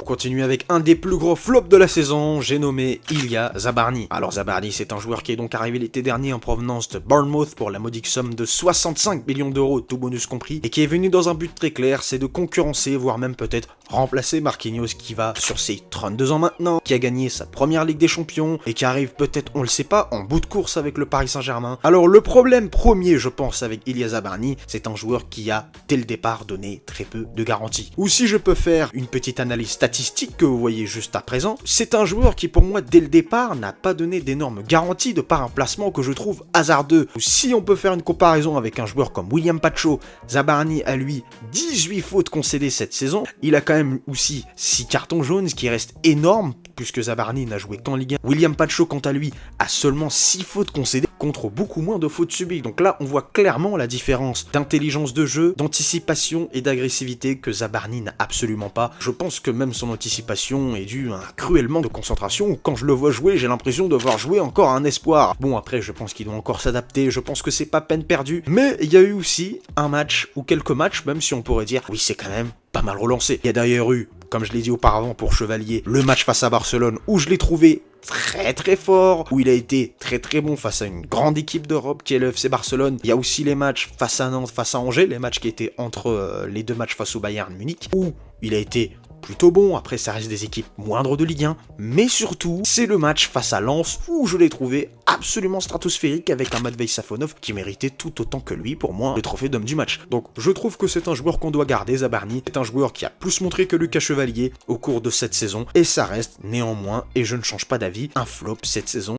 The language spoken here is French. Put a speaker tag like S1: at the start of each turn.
S1: continuer avec un des plus gros flops de la saison, j'ai nommé Ilya Zabarny. Alors Zabarny, c'est un joueur qui est donc arrivé l'été dernier en provenance de Bournemouth pour la modique somme de 65 millions d'euros, tout bonus compris, et qui est venu dans un but très clair, c'est de concurrencer, voire même peut-être remplacer Marquinhos qui va sur ses 32 ans maintenant, qui a gagné sa première Ligue des Champions, et qui arrive peut-être, on le sait pas, en bout de course avec le Paris Saint-Germain. Alors le problème premier, je pense, avec Ilya Zabarny, c'est un joueur qui a, dès le départ, donné très peu de garanties. Ou si je peux faire une petite analyse statistique que vous voyez juste à présent, c'est un joueur qui pour moi, dès le départ, n'a pas donné d'énormes garanties de par un placement que je trouve hasardeux. Ou si on peut faire une comparaison avec un joueur comme William Pacho, Zabarny a lui 18 fautes concédées cette saison, il a quand même aussi 6 cartons jaunes, ce qui reste énorme, puisque Zabarny n'a joué qu'en Ligue 1. William Pacho, quant à lui, a seulement 6 fautes concédées contre beaucoup moins de fautes subies. Donc là, on voit clairement la différence d'intelligence de jeu, d'anticipation et d'agressivité que Zabarny n'a absolument pas. Je pense que même son anticipation est due à un cruel manque de concentration. Quand je le vois jouer, j'ai l'impression de voir jouer encore un espoir. Bon, après, je pense qu'il doit encore s'adapter, je pense que c'est pas peine perdue. Mais il y a eu aussi un match, ou quelques matchs, même si on pourrait dire, oui, c'est quand même pas mal relancé. Il y a d'ailleurs eu, comme je l'ai dit auparavant pour Chevalier, le match face à Barcelone où je l'ai trouvé très fort, où il a été très bon face à une grande équipe d'Europe qui est le FC Barcelone. Il y a aussi les matchs face à Nantes, face à Angers, les matchs qui étaient entre les deux matchs face au Bayern Munich, où il a été plutôt bon. Après ça reste des équipes moindres de Ligue 1, mais surtout c'est le match face à Lens où je l'ai trouvé absolument stratosphérique avec un Matvei Safonov qui méritait tout autant que lui pour moi le trophée d'homme du match. Donc je trouve que c'est un joueur qu'on doit garder, Zabarny. C'est un joueur qui a plus montré que Lucas Chevalier au cours de cette saison et ça reste néanmoins, et je ne change pas d'avis, un flop cette saison.